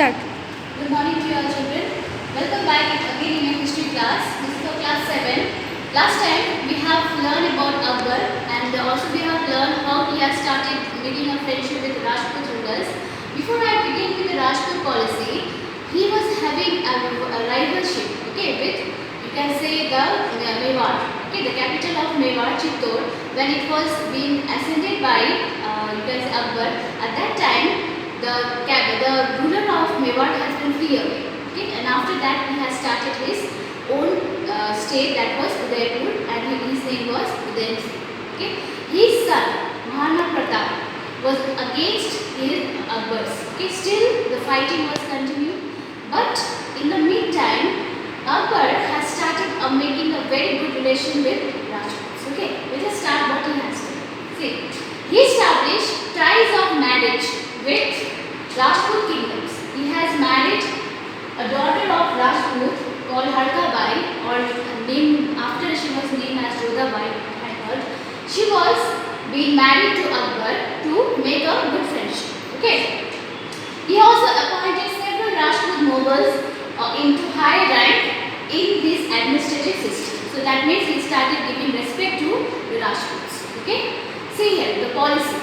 Start. Good morning to you all children. Welcome back again in your history class. This is for class 7. Last time we have learned about Akbar and also we have learned how he has started making a friendship with Rajput rulers. Before I begin with the Rajput policy, he was having a rivalship, okay, with, you can say, the Mewar, okay, the capital of Mewar, Chittor, when it was being ascended by, you can say, Akbar. At that time, the ruler of Mewar has been free away, okay, and after that he has started his own state, that was Udaipur, and his name was Udayan Singh. Okay, his son Mahana Pratap was against his Akbar's. Okay, still the fighting was continued, but in the meantime Akbar has started making a very good relation with Rajputs. Okay, let us start what he has done. See, he established ties of marriage with Rajput kingdoms. He has married a daughter of Rajput called Harkabai, or named after she was named as Jodhabai. I heard she was being married to Akbar to make a good friendship. Okay. He also appointed several Rajput nobles into high rank in this administrative system. So that means he started giving respect to the Rajputs. Okay. See here the policy.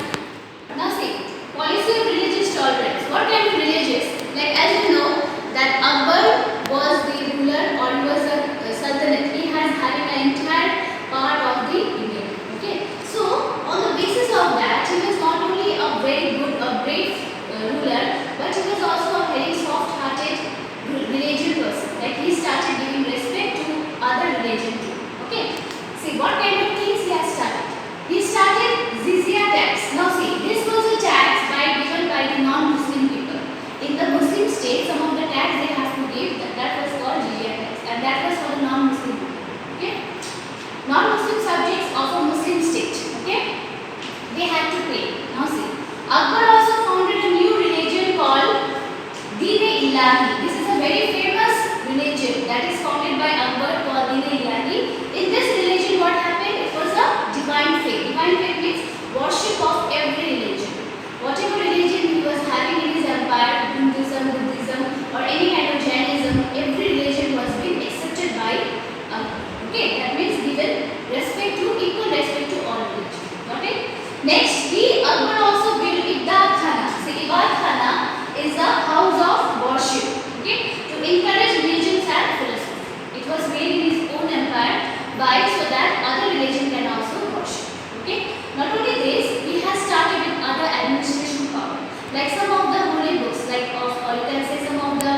Now see. Policy of religious tolerance. What kind of religious? Like, as you know that Akbar was the ruler, or he was a sultanate. He has having an entire part of the India. Okay. So on the basis of that, he was not only a very good, a brave ruler, but he was also a very soft-hearted religious person. Like, he started giving respect to other religion too. Okay. See what kind of things he has started. He started jizya tax. Now see, this was a tax given by the non-Muslim people. In the Muslim state, some of the tax they have to give, that was called jizya tax, and that was for the non-Muslim people. Okay? Non-Muslim subjects of a Muslim state, okay, they had to pay. Now see, Akbar also founded a new religion called Din-e-Ilahi. This is a very famous religion that is founded by Akbar called Din-e-Ilahi. In this religion, what happened? It was a divine faith. Divine faith means worship of every religion. Whatever religion he was having in his empire, Hinduism, Buddhism, or any kind of Jainism, every religion was being accepted by Akbar. Okay, that means given respect to, equal respect to all religions. Got it? Next, the Akbar also built Ibad Khana. See, Ibad Khana is a house of worship. Okay, to encourage religions and philosophy. It was made in his own empire so that other religion can also worship. Okay. Not only this, he has started with other administration power, like some of the holy books, like or you can say some of the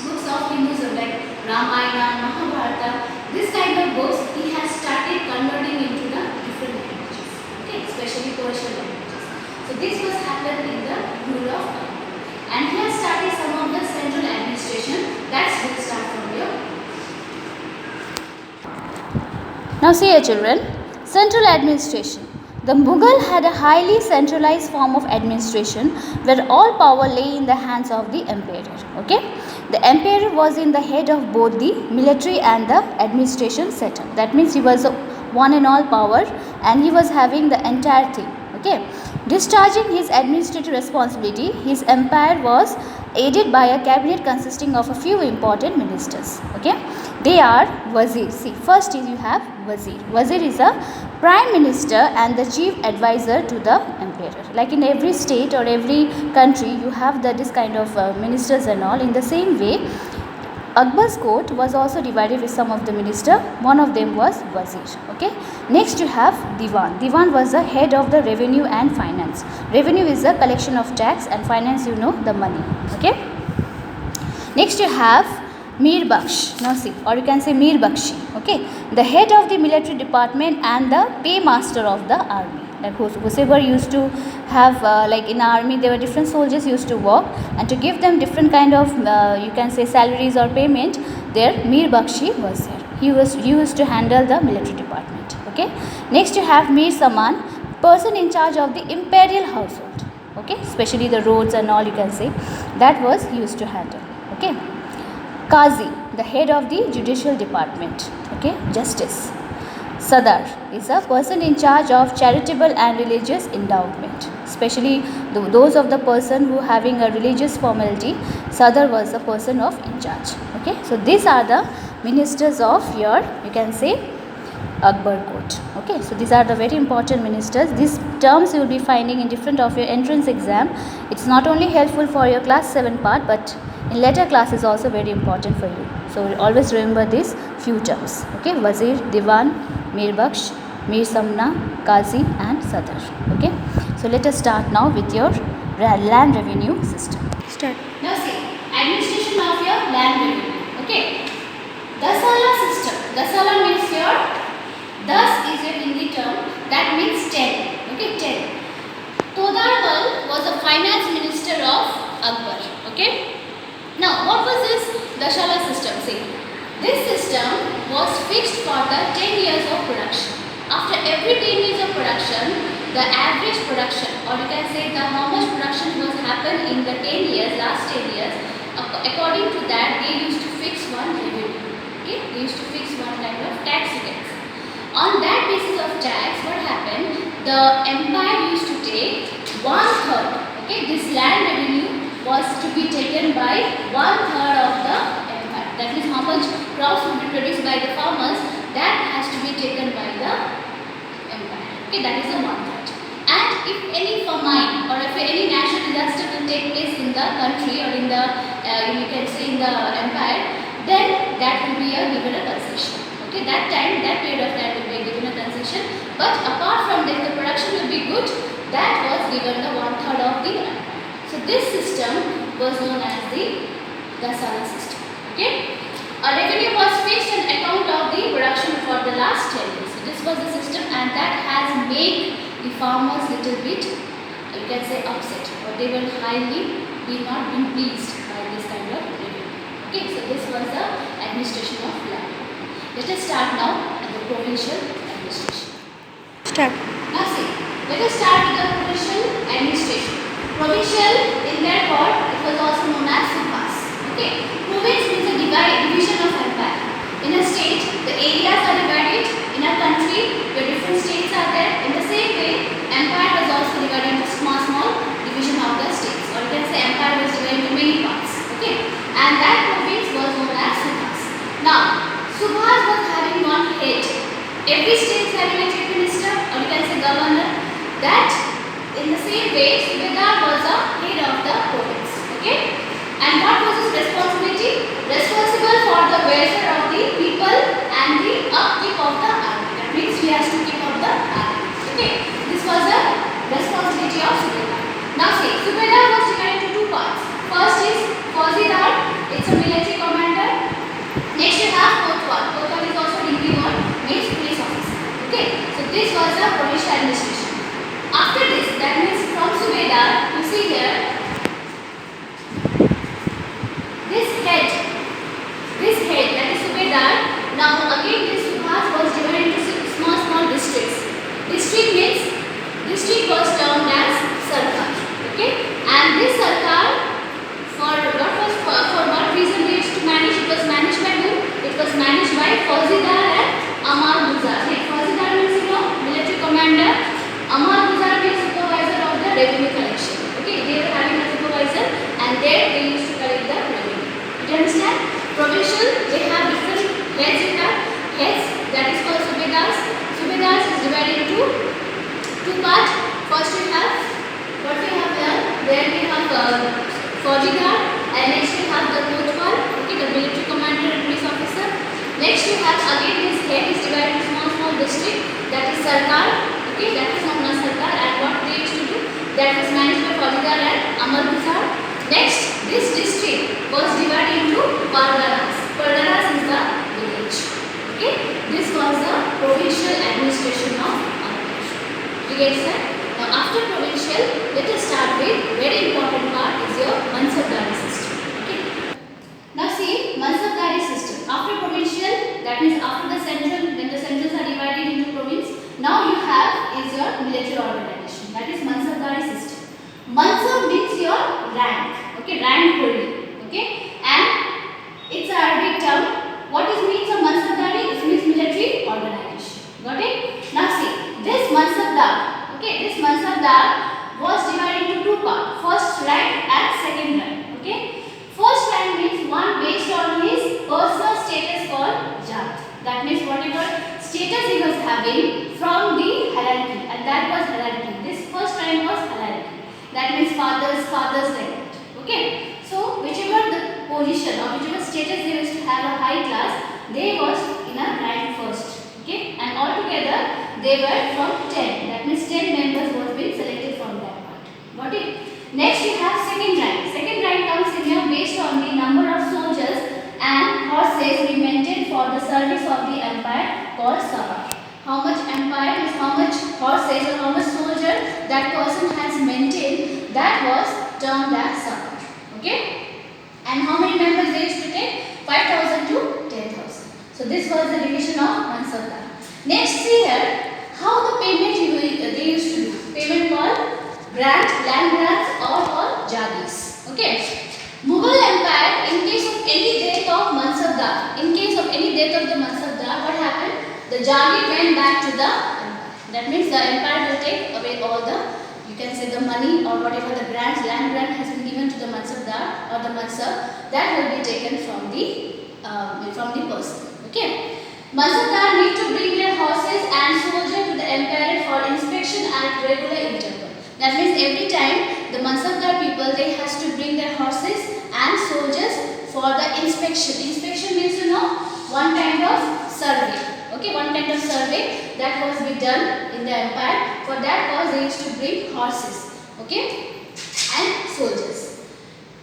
books of Hinduism, like Ramayana, Mahabharata. This kind of books he has started converting into the different languages. Okay, especially Persian languages. So this was happened in the rule of Akbar, and he has started some of the central administration. That's will start from here. Now see here children, central administration. The Mughal had a highly centralized form of administration where all power lay in the hands of the emperor. Okay, the emperor was in the head of both the military and the administration setup. That means he was one and all power, and he was having the entire thing. Okay, discharging his administrative responsibility, his empire was aided by a cabinet consisting of a few important ministers. Okay, they are Wazir. See, first is you have Wazir. Wazir is a prime minister and the chief advisor to the emperor. Like in every state or every country, you have this kind of ministers and all. In the same way, Akbar's court was also divided with some of the minister. One of them was Wazir. Okay. Next you have Diwan. Diwan was the head of the revenue and finance. Revenue is the collection of tax, and finance, you know, the money. Okay. Next you have Mir Baksh. Now see, or you can say Mir Bakshi. Okay, the head of the military department and the paymaster of the army. Like whosoever used to have like in army, there were different soldiers used to work, and to give them different kind of you can say salaries or payment, there Mir Bakshi was there. He used to handle the military department. Okay. Next you have Mir Saman, person in charge of the imperial household. Okay, especially the roads and all, you can say that was he used to handle. Okay. Qazi, the head of the judicial department. Okay, justice. Sadar is a person in charge of charitable and religious endowment. especially those of the person who having a religious formality. Sadr was the person of in charge. Okay, so these are the ministers of your, you can say, Akbar court. Okay, so these are the very important ministers. These terms you will be finding in different of your entrance exam. It's not only helpful for your class 7 part, but in later classes also very important for you. So always remember these few terms. Okay, Wazir, Diwan, Mir Baksh, Mir Samna, Qazi and Sadr. Okay, so let us start now with your land revenue system. Start. Now see, administration of your land revenue. Okay. Dasala system. Dasala means your, das is a Hindi term that means 10. Okay, 10. Todarwal was a finance minister of Akbar. Okay. Now, what was this Dasala system? See, this system was fixed for the 10 years of production. After every 10 years of production, the average production, or you can say the how much production was happened in the 10 years, last 10 years, according to that they used to fix one revenue. Okay, they used to fix one kind of tax rates. On that basis of tax, what happened? The empire used to take 1/3. Okay, this land revenue was to be taken by 1/3 of the empire. That means how much crops would be produced by the farmers, that has to be taken by the empire. Okay, that is the 1/3. And if any famine or if any natural disaster will take place in the country or in the you can say in the empire, then that will be a given a concession. Okay, that time, that period of time will be given a concession. But apart from this, the production will be good. That was given the 1/3 of the empire. So this system was known as the Dasala system. Okay, a revenue was fixed on account of the production for the last 10 years. So this was the system, and that has made the farmers little bit, you can say, upset, or they were highly not been pleased by this kind of revenue. Okay, so this was the administration of land. Let us start now at the provincial administration. Start. Now see, let us start with the provincial administration. Provincial, in their word, it was also known as subhas. Okay, province means a division of empire. In a state, the areas are divided. In a country, the different states are there. In the same way, empire was also divided into small division of the states. Or you can say empire was divided into many parts. Okay, and that province was known as subhas. Now, subhas was having one head. Every state is having a chief minister, or you can say governor. That in the same way, Subedar was a head of the province. Okay, and what was his responsibility? Responsible for the welfare of the people and the upkeep of the army. That means he has to keep up the army. Okay, this was the responsibility of Subedar. Now see, Subedar was divided into two parts. First is Fauzdar, it's a military commander. Next you have Kotwal. Kotwal is also Hindi word, means police officer. Okay, so this was the provincial administration. After this, that means from Subedar, you see here, this head, that is Subedar. Now again this subhas was divided into small districts. District was termed as Sarkar. Okay, and this Sarkar, for what reason they used to manage? It was managed by whom? It was managed by Fauzdar and Amar Guzar. Like Fauzdar means military commander. Amar Guzar means supervisor of the revenue collection. Okay, they were having a supervisor, and there they used to collect the revenue. You understand? Provincial, they have different heads in that. Heads, that is called Subedars. Subedars is divided into two parts. First we have what we have done. There we have Fauzdar, and next we have the Kotwal, okay, the military commander and police officer. Next we have again his head is divided into small district, that is Sarkar. Okay, that is known as Sarkar, and what they used to do, that was managed by Fauzdar and Amar Guzar. Next, this district was divided into Parganas. Parganas is the village. Okay, this was the provincial administration of Andhra. You get that? Now after provincial, let us start with very important part is your Mansabdari system. Okay. Now see, Mansabdari system. After provincial, that means after the central, when the centrals are divided into province, now you have is your military organization. That is Mansabdari system. Mansab means your rank. Okay, rank holding. Okay, and it's an Arabic term. What is means of Mansabdari? It means military organization. Got it? Now see, this Mansabdar, okay, this Mansabdar was having from the hierarchy, and that was hierarchy. This first rank was hierarchy. That means fathers like that. Okay. So whichever the position or whichever status they used to have a high class, they was in a rank first. Okay. And altogether they were from 10. That means 10 members was being selected from that part. Got it? Next you have second rank. Second rank comes in here based on the number of soldiers and horses we maintained for the service of the empire called Sabha. How much empire is how much horses or how much soldier that person has maintained, that was termed as Sabha. Okay? And how many members they used to take? 5,000 to 10,000. So this was the division of Mansabdar. Next see here how the payment they used to do. Payment called grant, land grants or called jagis. Okay? Mughal Empire, in case of any death of Mansabdar, what happened? The jagi went back to the empire. That means the empire will take away all the, you can say the money or whatever the grants, land grant has been given to the Mansabdar or the Mansab, that will be taken from the person. Okay. Mansabdar need to bring their horses and soldiers to the emperor for inspection at regular interval. That means every time the Mansabdar people, they has to bring their horses and soldiers for the inspection. Inspection means one kind of survey. Okay, one kind of survey that was be done in the empire. For that cause they used to bring horses, okay, and soldiers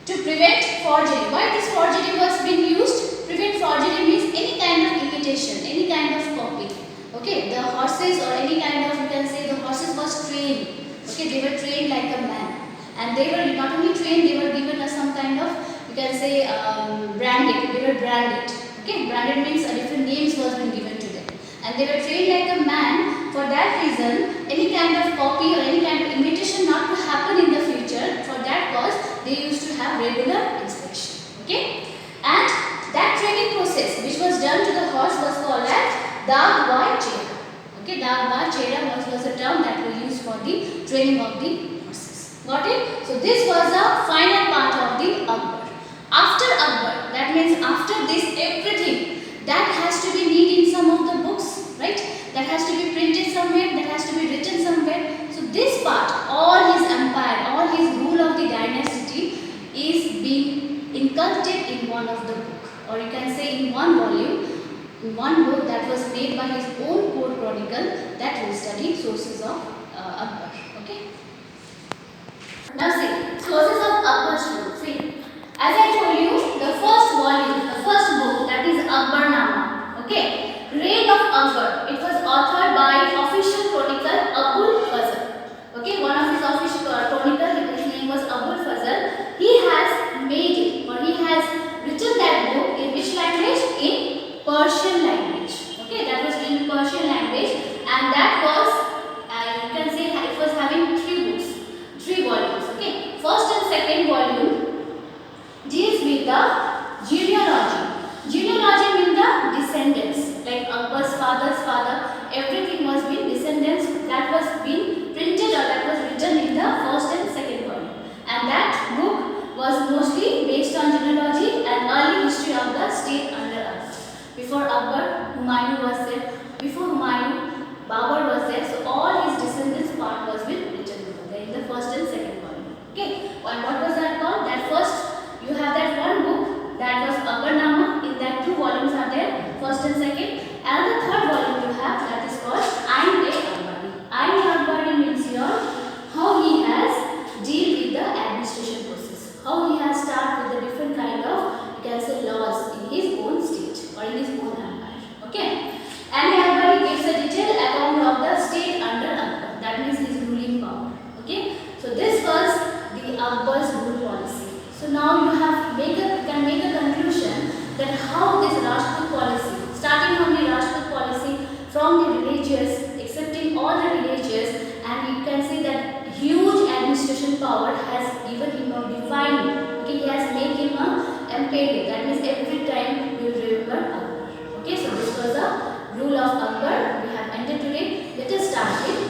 to prevent forgery. Why this forgery was being used? Prevent forgery means any kind of imitation, any kind of copy. Okay, the horses or any kind of, you can say the horses was trained. Okay, they were trained like a man, and they were not only trained, they were given some kind of, you can say branded. They were branded. Okay, branded means different names was being given to them, and they were trained like a man. For that reason, any kind of copy or any kind of imitation not to happen in the future. For that cause, they used to have regular inspection. Okay, and that training process which was done to the horse was called as Dagwa Chera. Okay, Dagwa Chera was a term that was used for the training of the horses. Got it? So this was the final part of the Akbar. After Akbar, that means after this everything that has to be neat in some of the books, right? That has to be printed somewhere, that has to be written somewhere. So this part, all his empire, all his rule of the dynasty is being inculcated in one of the book, or you can say in one volume, in one book that was made by his own court chronicle, that will study sources of Akbar. Okay. Now see, sources of Akbar's rule. See, as I told you, the first volume, the first book, that is Akbarnama. Okay, Reign of Akbar. It was authored by official chronicle Abul Fazl. Okay, one of his official chronicle, his name was Abul Fazl. He has made it, or he has written that book in which language? In Persian language. Okay, that was written in Persian language, and that was, you can say it was having three volumes. Okay, first and second volume deals with the genealogy. Genealogy means the descendants, like Akbar's father's father. Everything was being descendants that was being printed or that was written in the first and second volume. And that book was mostly based on genealogy and early history of the state under Akbar. Before Akbar, Humayun was there. Before Humayun, Babur was there. So all his descendants part was being written in the first and second volume. Okay. And what was that called? That first, you have that one book that was Akbarnama. In that two volumes are there, first and second. And the third volume you have, that is called Ain-e-Akbari. Ain-e-Akbari means here how he has deal with the administration process, how he has started with the different kind of, you can say, laws in his own state or in his own empire. Okay. Ain-e-Akbari gives a detailed account of the state under Akbar. That means his ruling power. Okay. So this was the Akbar's rule policy. So now you can make a conclusion that how this Rajput policy, starting from the Rajput policy, from the religious, accepting all the religious, and you can say that huge administration power has given him a divine. Okay, he has made him a emperor. That means every time you remember Akbar. Okay, so this was the rule of Akbar we have entered today. Let us start with